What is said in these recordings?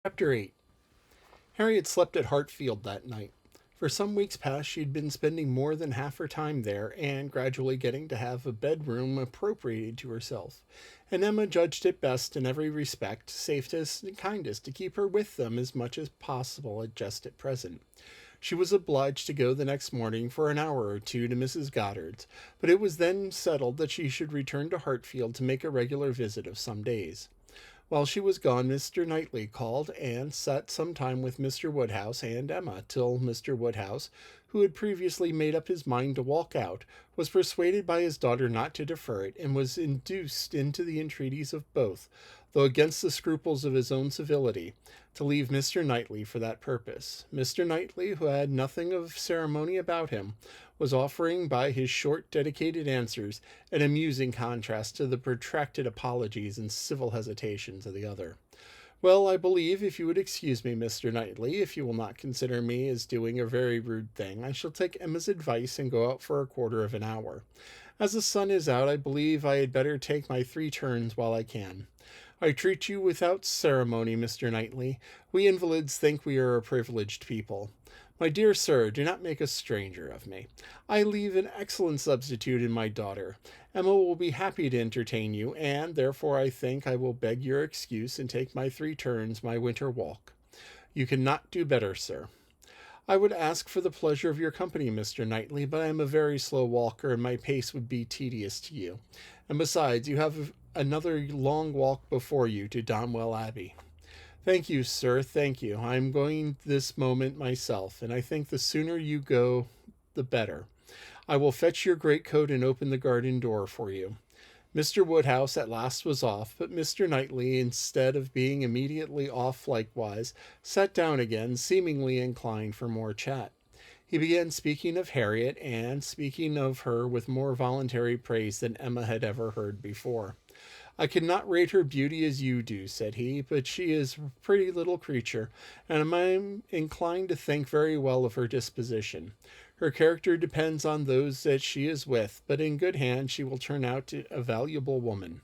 Chapter 8. Harriet slept at Hartfield that night. For some weeks past, she'd been spending more than half her time there and gradually getting to have a bedroom appropriated to herself. And Emma judged it best in every respect, safest and kindest, to keep her with them as much as possible just at present. She was obliged to go the next morning for an hour or two to Mrs. Goddard's, but it was then settled that she should return to Hartfield to make a regular visit of some days. While she was gone, Mr. Knightley called and sat some time with Mr. Woodhouse and Emma, till Mr. Woodhouse, who had previously made up his mind to walk out, was persuaded by his daughter not to defer it, and was induced into the entreaties of both, though against the scruples of his own civility, to leave Mr. Knightley for that purpose. Mr. Knightley, who had nothing of ceremony about him, was offering by his short, dedicated answers an amusing contrast to the protracted apologies and civil hesitations of the other. Well, I believe, if you would excuse me, Mr. Knightley, if you will not consider me as doing a very rude thing, I shall take Emma's advice and go out for a quarter of an hour. As the sun is out, I believe I had better take my 3 turns while I can. I treat you without ceremony, Mr. Knightley. We invalids think we are a privileged people. My dear sir, do not make a stranger of me. I leave an excellent substitute in my daughter. Emma will be happy to entertain you, and therefore I think I will beg your excuse and take my 3 turns my winter walk. You cannot do better, sir. I would ask for the pleasure of your company, Mr. Knightley, but I am a very slow walker, and my pace would be tedious to you. And besides, you have another long walk before you to Donwell Abbey. Thank you, sir, thank you. I am going this moment myself, and I think the sooner you go, the better. I will fetch your greatcoat and open the garden door for you. Mr. Woodhouse at last was off, but Mr. Knightley, instead of being immediately off likewise, sat down again, seemingly inclined for more chat. He began speaking of Harriet, and speaking of her with more voluntary praise than Emma had ever heard before. I cannot rate her beauty as you do, said he, but she is a pretty little creature, and I am inclined to think very well of her disposition. Her character depends on those that she is with, but in good hands she will turn out a valuable woman.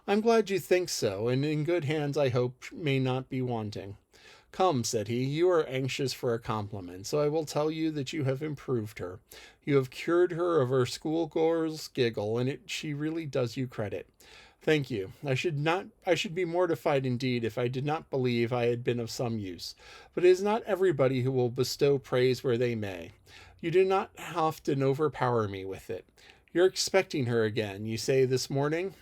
I'm glad you think so, and in good hands I hope may not be wanting. Come, said he, you are anxious for a compliment, so I will tell you that you have improved her. You have cured her of her schoolgirl's giggle, and she really does you credit. Thank you. I should be mortified indeed if I did not believe I had been of some use. But it is not everybody who will bestow praise where they may. You do not often overpower me with it. You're expecting her again, you say, this morning?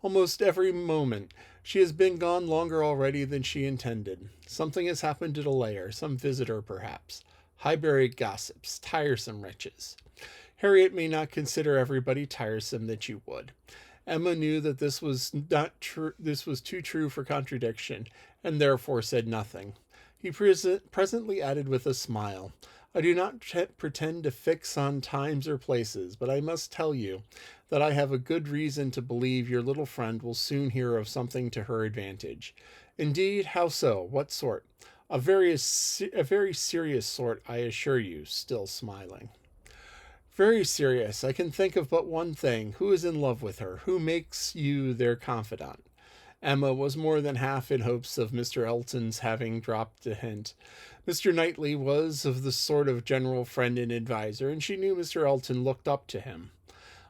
Almost every moment. She has been gone longer already than she intended. Something has happened to delay her, some visitor perhaps. Highbury gossips, tiresome wretches. Harriet may not consider everybody tiresome that you would. Emma knew that this was not true. This was too true for contradiction, and therefore said nothing. He presently added with a smile, I do not pretend to fix on times or places, but I must tell you that I have a good reason to believe your little friend will soon hear of something to her advantage. Indeed, how so? What sort? A very serious sort, I assure you, still smiling. Very serious. I can think of but one thing. Who is in love with her? Who makes you their confidant? Emma was more than half in hopes of Mr. Elton's having dropped a hint. Mr. Knightley was of the sort of general friend and adviser, and she knew Mr. Elton looked up to him.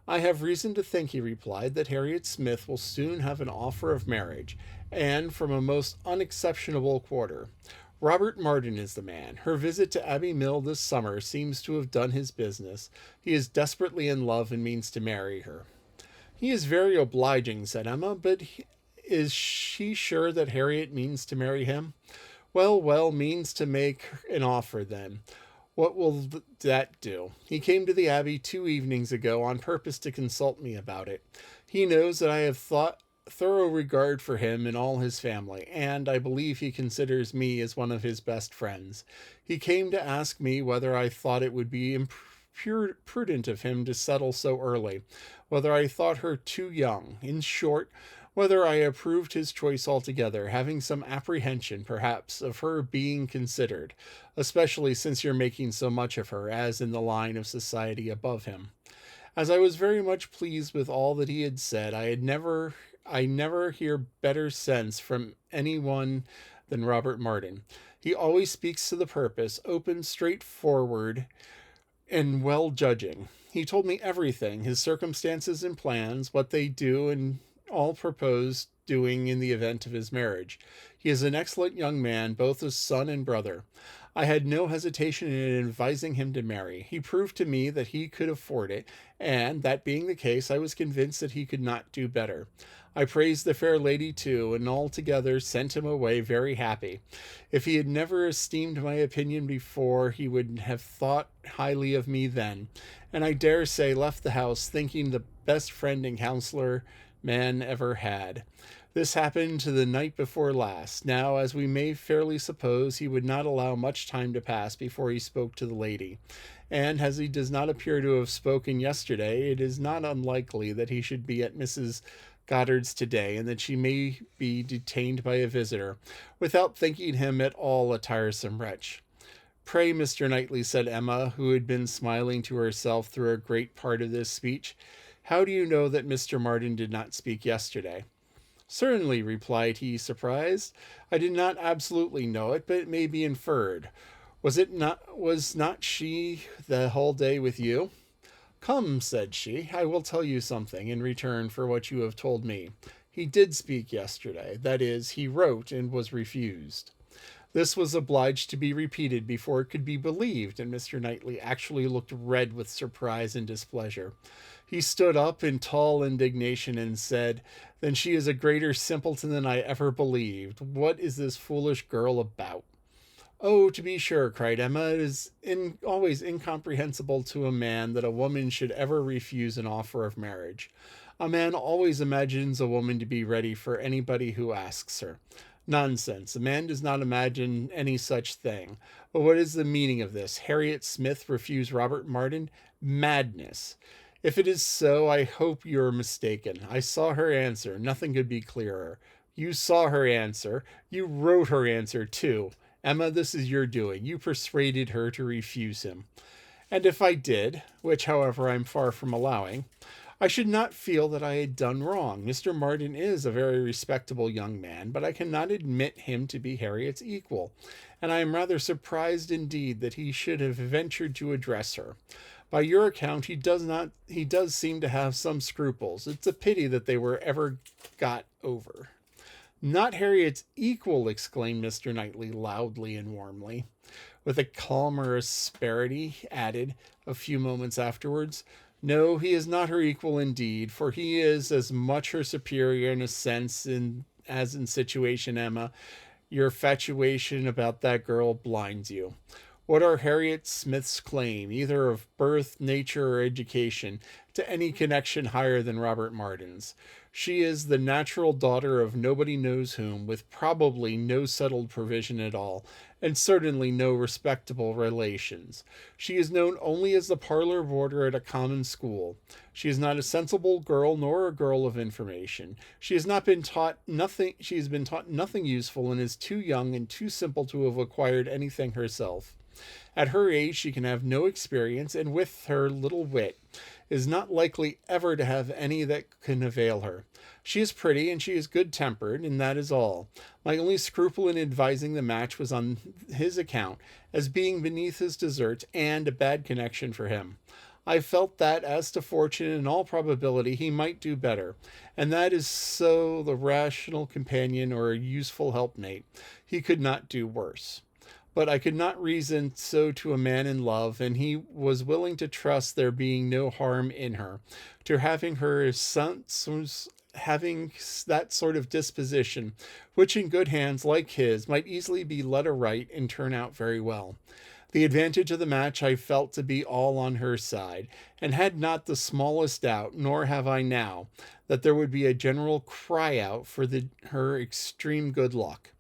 I have reason to think, he replied, that Harriet Smith will soon have an offer of marriage, and from a most unexceptionable quarter. Robert Martin is the man. Her visit to Abbey Mill this summer seems to have done his business. He is desperately in love and means to marry her. He is very obliging, said Emma, but is she sure that Harriet means to marry him? Well, well, means to make an offer then. What will that do? He came to the Abbey 2 evenings ago on purpose to consult me about it. He knows that I have thorough regard for him and all his family, and I believe he considers me as one of his best friends. He came to ask me whether I thought it would be prudent of him to settle so early, whether I thought her too young. In short, whether I approved his choice altogether, having some apprehension, perhaps, of her being considered, especially since you're making so much of her, as in the line of society above him. As I was very much pleased with all that he had said, I never hear better sense from anyone than Robert Martin. He always speaks to the purpose, open, straightforward, and well judging. He told me everything, his circumstances and plans, what they do, and all proposed doing in the event of his marriage. He is an excellent young man, both as son and brother. I had no hesitation in advising him to marry. He proved to me that he could afford it, and, that being the case, I was convinced that he could not do better. I praised the fair lady too, and altogether sent him away very happy. If he had never esteemed my opinion before, he would have thought highly of me then, and I dare say left the house thinking the best friend and counselor man ever had. This happened the night before last. Now, as we may fairly suppose, he would not allow much time to pass before he spoke to the lady. And as he does not appear to have spoken yesterday, it is not unlikely that he should be at Mrs. Goddard's today, and that she may be detained by a visitor, without thinking him at all a tiresome wretch. Pray, Mr. Knightley, said Emma, who had been smiling to herself through a great part of this speech, how do you know that Mr. Martin did not speak yesterday? Certainly, replied he, surprised. I did not absolutely know it, but it may be inferred. Was not she the whole day with you? Come, said she, I will tell you something in return for what you have told me. He did speak yesterday. That is, he wrote and was refused. This was obliged to be repeated before it could be believed, and Mr. Knightley actually looked red with surprise and displeasure. He stood up in tall indignation and said, then she is a greater simpleton than I ever believed. What is this foolish girl about? Oh, to be sure, cried Emma, it is always incomprehensible to a man that a woman should ever refuse an offer of marriage. A man always imagines a woman to be ready for anybody who asks her. Nonsense. A man does not imagine any such thing. But what is the meaning of this? Harriet Smith refuse Robert Martin? Madness. If it is so, I hope you are mistaken. I saw her answer. Nothing could be clearer. You saw her answer. You wrote her answer, too. Emma, this is your doing. You persuaded her to refuse him. And if I did, which, however, I'm far from allowing, I should not feel that I had done wrong. Mr. Martin is a very respectable young man, but I cannot admit him to be Harriet's equal, and I am rather surprised indeed that he should have ventured to address her. By your account, he does seem to have some scruples. It's a pity that they were ever got over. Not Harriet's equal, exclaimed Mr. Knightley loudly and warmly. With a calmer asperity, added, a few moments afterwards, no, he is not her equal indeed, for he is as much her superior in a sense as in situation, Emma. Your infatuation about that girl blinds you. What are Harriet Smith's claim, either of birth, nature, or education, to any connection higher than Robert Martin's? She is the natural daughter of nobody knows whom, with probably no settled provision at all, and certainly no respectable relations. She is known only as the parlor boarder at a common school. She is not a sensible girl, nor a girl of information. She has been taught nothing useful, and is too young and too simple to have acquired anything herself. At her age she can have no experience, and with her little wit is not likely ever to have any that can avail her. She is pretty, and she is good-tempered, and that is all. My only scruple in advising the match was on his account, as being beneath his deserts, and a bad connection for him. I felt that, as to fortune, in all probability he might do better, and that is so the rational companion or a useful helpmate. He could not do worse. But I could not reason so to a man in love, and he was willing to trust there being no harm in her, to having her having that sort of disposition, which in good hands like his might easily be led aright and turn out very well. The advantage of the match I felt to be all on her side, and had not the smallest doubt, nor have I now, that there would be a general cry out for her extreme good luck.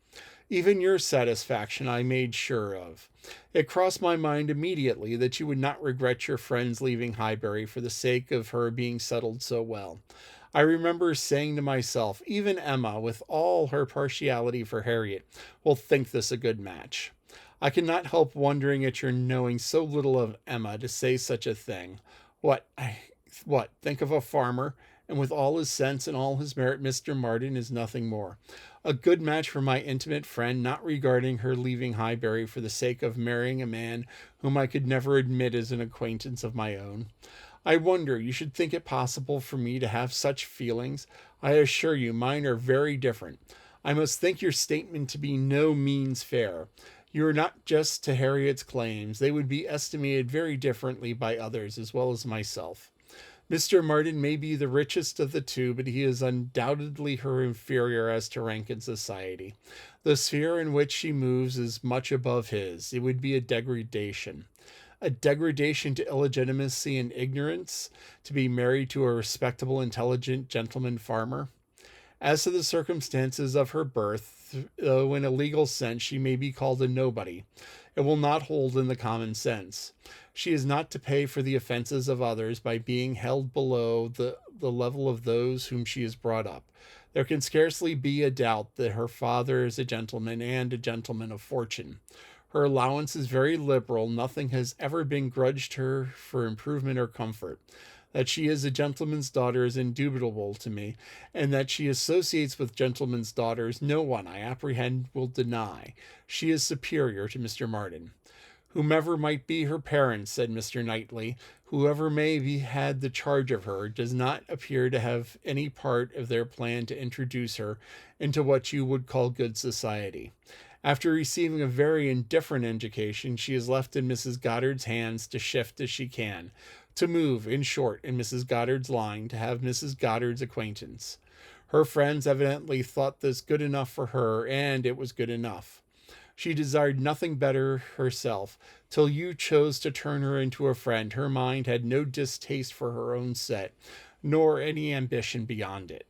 Even your satisfaction I made sure of. It crossed my mind immediately that you would not regret your friends leaving Highbury for the sake of her being settled so well. I remember saying to myself, even Emma, with all her partiality for Harriet, will think this a good match. I cannot help wondering at your knowing so little of Emma to say such a thing. What, think of a farmer, and with all his sense and all his merit, Mr. Martin is nothing more. A good match for my intimate friend, not regarding her leaving Highbury for the sake of marrying a man whom I could never admit as an acquaintance of my own. I wonder you should think it possible for me to have such feelings. I assure you mine are very different. I must think your statement to be no means fair. You are not just to Harriet's claims. They would be estimated very differently by others as well as myself. Mr. Martin may be the richest of the two, but he is undoubtedly her inferior as to rank in society. The sphere in which she moves is much above his. It would be a degradation. A degradation to illegitimacy and ignorance to be married to a respectable, intelligent gentleman farmer. As to the circumstances of her birth, though in a legal sense she may be called a nobody, it will not hold in the common sense. She is not to pay for the offenses of others by being held below the level of those whom she has brought up. There can scarcely be a doubt that her father is a gentleman and a gentleman of fortune. Her allowance is very liberal. Nothing has ever been grudged her for improvement or comfort. That she is a gentleman's daughter is indubitable to me, and that she associates with gentlemen's daughters no one, I apprehend, will deny. She is superior to Mr. Martin. Whomever might be her parents, said Mr. Knightley, whoever may be had the charge of her, does not appear to have any part of their plan to introduce her into what you would call good society. After receiving a very indifferent education, she is left in Mrs. Goddard's hands to shift as she can, to move, in short, in Mrs. Goddard's line, to have Mrs. Goddard's acquaintance. Her friends evidently thought this good enough for her, and it was good enough. She desired nothing better herself. Till you chose to turn her into a friend, her mind had no distaste for her own set, nor any ambition beyond it.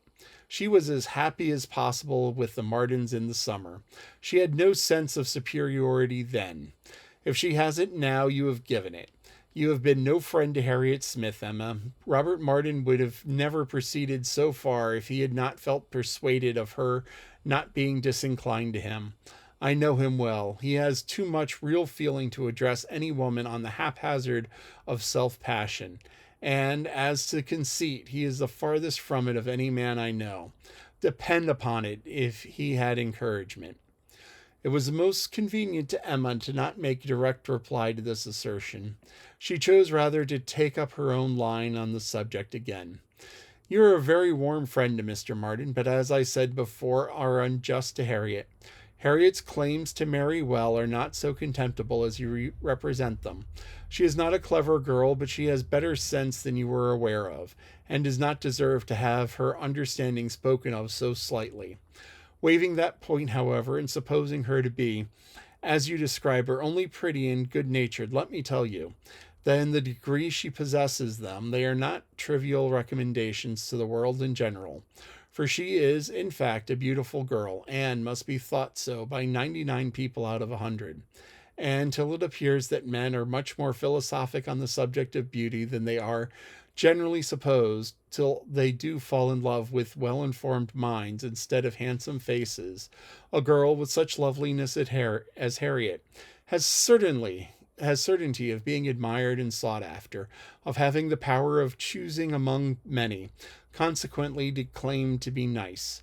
She was as happy as possible with the Martins in the summer. She had no sense of superiority then. If she has it now, you have given it. You have been no friend to Harriet Smith, Emma. Robert Martin would have never proceeded so far if he had not felt persuaded of her not being disinclined to him. I know him well. He has too much real feeling to address any woman on the haphazard of self-passion. And as to conceit, he is the farthest from it of any man I know. Depend upon it, if he had encouragement. It was most convenient to Emma to not make direct reply to this assertion. She chose rather to take up her own line on the subject again. You are a very warm friend to Mr. Martin, but as I said before, are unjust to Harriet. Harriet's claims to marry well are not so contemptible as you represent them. She is not a clever girl, but she has better sense than you were aware of, and does not deserve to have her understanding spoken of so slightly. Waiving that point, however, and supposing her to be, as you describe her, only pretty and good-natured, let me tell you that in the degree she possesses them, they are not trivial recommendations to the world in general. For she is, in fact, a beautiful girl, and must be thought so by 99 people out of 100. And till it appears that men are much more philosophic on the subject of beauty than they are generally supposed, till they do fall in love with well-informed minds instead of handsome faces, a girl with such loveliness as Harriet has certainty of being admired and sought after, of having the power of choosing among many, consequently declaimed to be nice.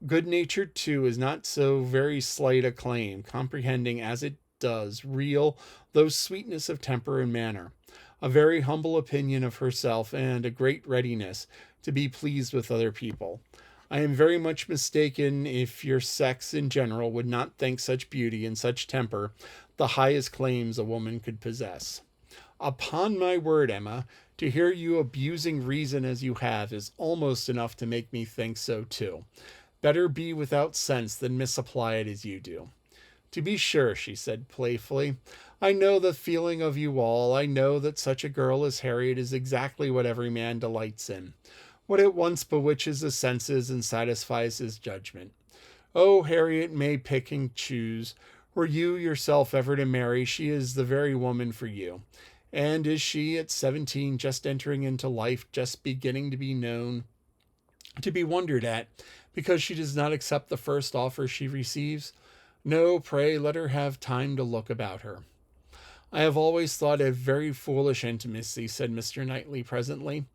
Good-natured, too, is not so very slight a claim, comprehending as it does real, though sweetness of temper and manner, a very humble opinion of herself, and a great readiness to be pleased with other people. I am very much mistaken if your sex in general would not think such beauty and such temper the highest claims a woman could possess. Upon my word, Emma, to hear you abusing reason as you have is almost enough to make me think so too. Better be without sense than misapply it as you do. To be sure, she said playfully, I know the feeling of you all. I know that such a girl as Harriet is exactly what every man delights in, what at once bewitches his senses and satisfies his judgment. Oh, Harriet may pick and choose. Were you yourself ever to marry, she is the very woman for you. And is she, at 17, just entering into life, just beginning to be known, to be wondered at, because she does not accept the first offer she receives? No, pray let her have time to look about her. I have always thought it very foolish intimacy, said Mr. Knightley presently.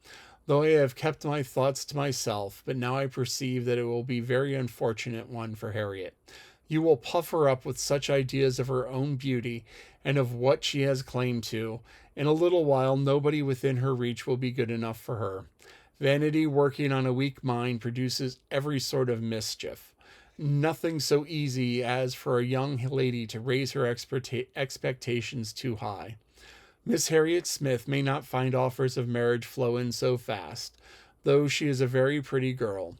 though I have kept my thoughts to myself, but now I perceive that it will be a very unfortunate one for Harriet. You will puff her up with such ideas of her own beauty and of what she has claim to. In a little while, nobody within her reach will be good enough for her. Vanity working on a weak mind produces every sort of mischief. Nothing so easy as for a young lady to raise her expectations too high. Miss Harriet Smith may not find offers of marriage flow in so fast, though she is a very pretty girl.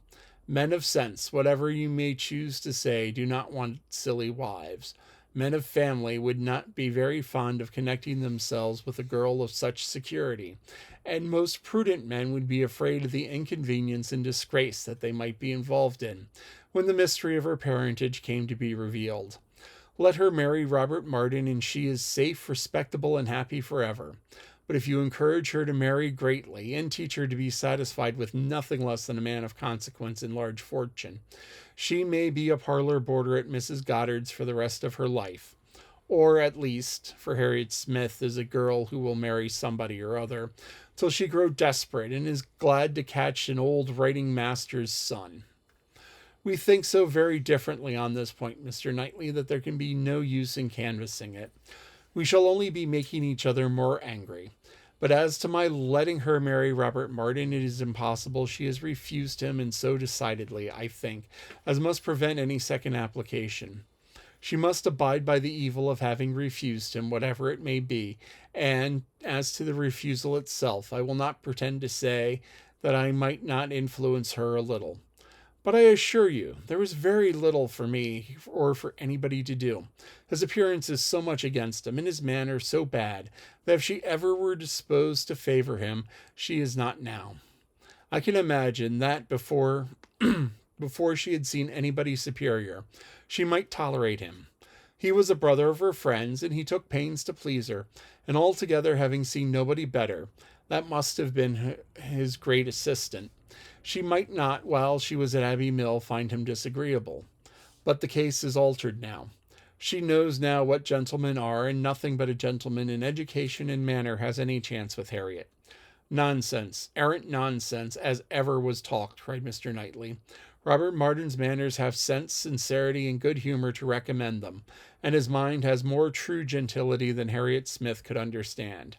Men of sense, whatever you may choose to say, do not want silly wives. Men of family would not be very fond of connecting themselves with a girl of such security, and most prudent men would be afraid of the inconvenience and disgrace that they might be involved in, when the mystery of her parentage came to be revealed. Let her marry Robert Martin, and she is safe, respectable, and happy forever. But if you encourage her to marry greatly, and teach her to be satisfied with nothing less than a man of consequence and large fortune, she may be a parlor boarder at Mrs. Goddard's for the rest of her life. Or, at least, for Harriet Smith is a girl who will marry somebody or other, till she grow desperate and is glad to catch an old writing master's son. We think so very differently on this point, Mr. Knightley, that there can be no use in canvassing it. We shall only be making each other more angry. But as to my letting her marry Robert Martin, it is impossible. She has refused him, and so decidedly, I think, as must prevent any second application. She must abide by the evil of having refused him, whatever it may be, and as to the refusal itself, I will not pretend to say that I might not influence her a little. But I assure you, there is very little for me or for anybody to do. His appearance is so much against him, and his manner so bad, that if she ever were disposed to favor him, she is not now. I can imagine that before she had seen anybody superior, she might tolerate him. He was a brother of her friends, and he took pains to please her, and altogether having seen nobody better, that must have been his great assistant. She might not, while she was at Abbey Mill, find him disagreeable. But the case is altered now. She knows now what gentlemen are, and nothing but a gentleman in education and manner has any chance with Harriet. Nonsense, arrant nonsense, as ever was talked, cried Mr. Knightley. Robert Martin's manners have sense, sincerity, and good humor to recommend them, and his mind has more true gentility than Harriet Smith could understand.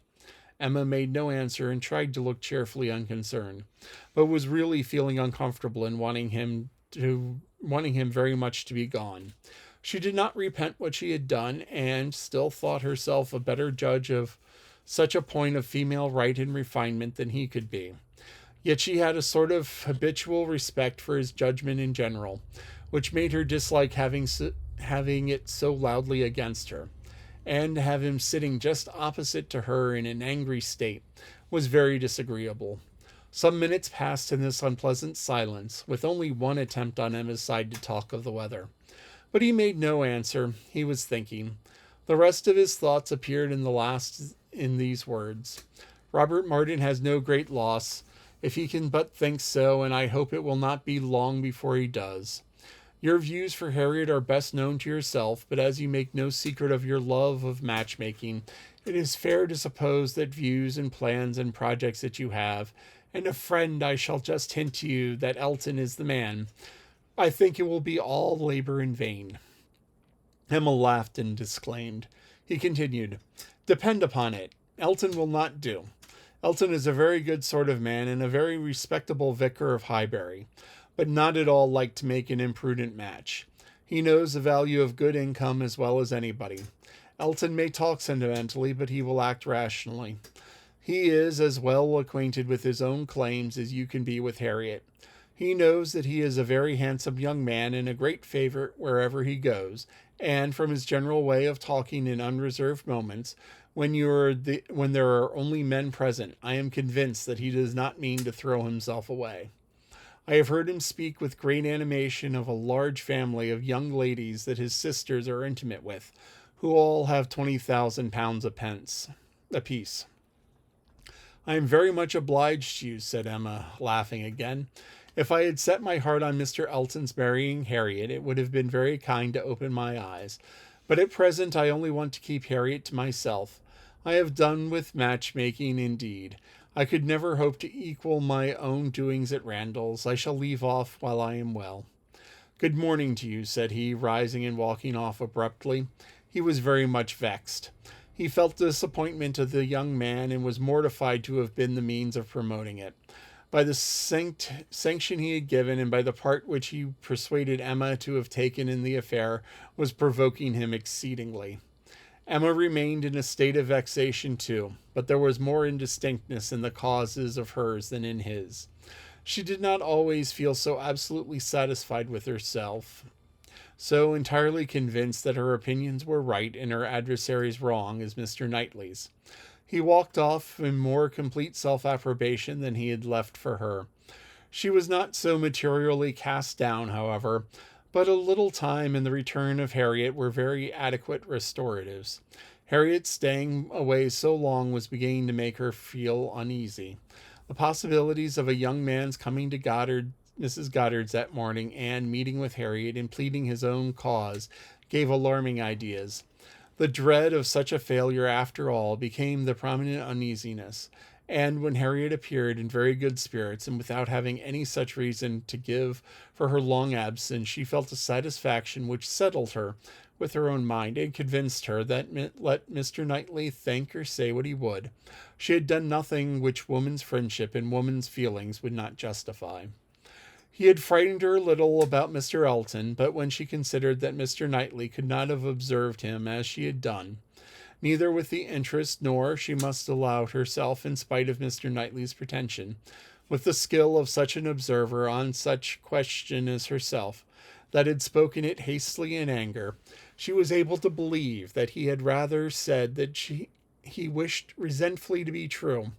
Emma made no answer and tried to look cheerfully unconcerned, but was really feeling uncomfortable and wanting him very much to be gone. She did not repent what she had done, and still thought herself a better judge of such a point of female right and refinement than he could be. Yet she had a sort of habitual respect for his judgment in general, which made her dislike having it so loudly against her, and to have him sitting just opposite to her in an angry state was very disagreeable. Some minutes passed in this unpleasant silence, with only one attempt on Emma's side to talk of the weather. But he made no answer. He was thinking. The rest of his thoughts appeared in these words: Robert Martin has no great loss, if he can but think so, and I hope it will not be long before he does. Your views for Harriet are best known to yourself, but as you make no secret of your love of matchmaking, it is fair to suppose that views and plans and projects that you have, and a friend I shall just hint to you that Elton is the man. I think it will be all labor in vain. Emma laughed and disclaimed. He continued, Depend upon it, Elton will not do. Elton is a very good sort of man, and a very respectable vicar of Highbury, but not at all like to make an imprudent match. He knows the value of good income as well as anybody. Elton may talk sentimentally, but he will act rationally. He is as well acquainted with his own claims as you can be with Harriet. He knows that he is a very handsome young man and a great favorite wherever he goes, and from his general way of talking in unreserved moments, when there are only men present, I am convinced that he does not mean to throw himself away. I have heard him speak with great animation of a large family of young ladies that his sisters are intimate with, who all have £20,000 apiece. I am very much obliged to you, said Emma, laughing again. If I had set my heart on Mr. Elton's marrying Harriet, it would have been very kind to open my eyes. But at present I only want to keep Harriet to myself. I have done with matchmaking indeed. I could never hope to equal my own doings at Randall's. I shall leave off while I am well. Good morning to you, said he, rising and walking off abruptly. He was very much vexed. He felt the disappointment of the young man and was mortified to have been the means of promoting it. By the sanction he had given, and by the part which he persuaded Emma to have taken in the affair, was provoking him exceedingly. Emma remained in a state of vexation too, but there was more indistinctness in the causes of hers than in his. She did not always feel so absolutely satisfied with herself, so entirely convinced that her opinions were right and her adversaries wrong as Mr. Knightley's. He walked off in more complete self-approbation than he had left for her. She was not so materially cast down, however, but a little time and the return of Harriet were very adequate restoratives. Harriet staying away so long was beginning to make her feel uneasy. The possibilities of a young man's coming to Mrs. Goddard's that morning and meeting with Harriet and pleading his own cause gave alarming ideas. The dread of such a failure, after all, became the prominent uneasiness, and when Harriet appeared in very good spirits and without having any such reason to give for her long absence, she felt a satisfaction which settled her with her own mind and convinced her that, let Mr. Knightley think or say what he would, she had done nothing which woman's friendship and woman's feelings would not justify. He had frightened her a little about Mr. Elton, but when she considered that Mr. Knightley could not have observed him as she had done, neither with the interest nor, she must allow herself, in spite of Mr. Knightley's pretension, with the skill of such an observer on such question as herself, that had spoken it hastily in anger, she was able to believe that he had rather said that he wished resentfully to be true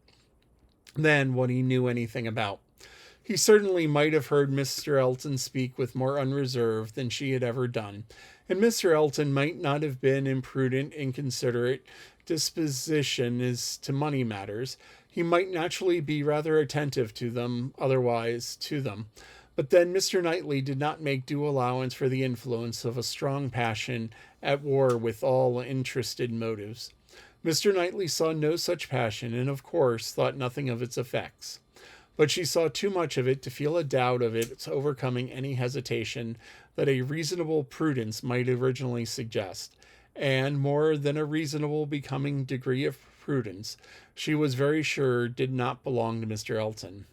than what he knew anything about. He certainly might have heard Mr. Elton speak with more unreserve than she had ever done, and Mr. Elton might not have been imprudent, inconsiderate disposition as to money matters. He might naturally be rather attentive to them, otherwise to them. But then Mr. Knightley did not make due allowance for the influence of a strong passion at war with all interested motives. Mr. Knightley saw no such passion, and of course thought nothing of its effects. But she saw too much of it to feel a doubt of its overcoming any hesitation that a reasonable prudence might originally suggest, and more than a reasonable becoming degree of prudence, she was very sure did not belong to Mr. Elton.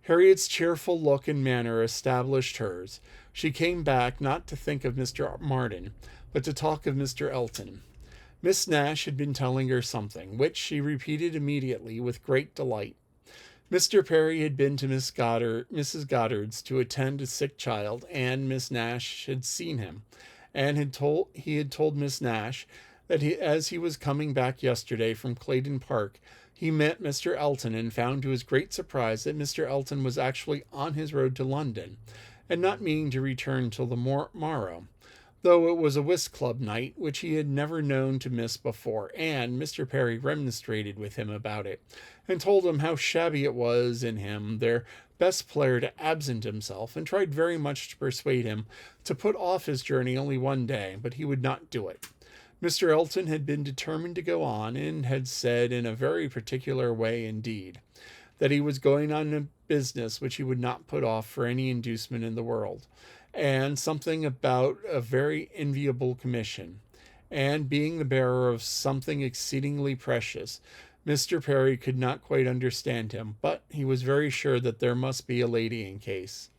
Harriet's cheerful look and manner established hers. She came back not to think of Mr. Martin, but to talk of Mr. Elton. Miss Nash had been telling her something, which she repeated immediately with great delight. Mr. Perry had been to Mrs. Goddard's to attend a sick child, and Miss Nash had seen him, and he had told Miss Nash that as he was coming back yesterday from Clayton Park, he met Mr. Elton and found to his great surprise that Mr. Elton was actually on his road to London, and not meaning to return till the morrow, though it was a whist club night, which he had never known to miss before, and Mr. Perry remonstrated with him about it, and told him how shabby it was in him, their best player, to absent himself, and tried very much to persuade him to put off his journey only one day, but he would not do it. Mr. Elton had been determined to go on, and had said in a very particular way indeed, that he was going on a business which he would not put off for any inducement in the world, and something about a very enviable commission, and being the bearer of something exceedingly precious. Mr. Perry could not quite understand him, but he was very sure that there must be a lady in case.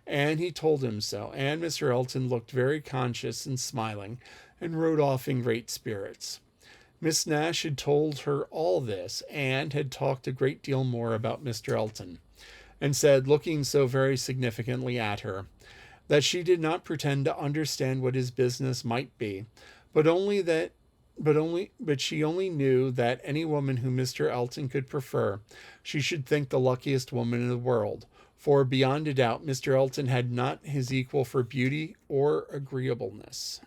And he told him so, and Mr. Elton looked very conscious and smiling, and rode off in great spirits. Miss Nash had told her all this, and had talked a great deal more about Mr. Elton, and said, looking so very significantly at her, that she did not pretend to understand what his business might be, but she only knew that any woman whom Mr. Elton could prefer, she should think the luckiest woman in the world, for beyond a doubt Mr. Elton had not his equal for beauty or agreeableness.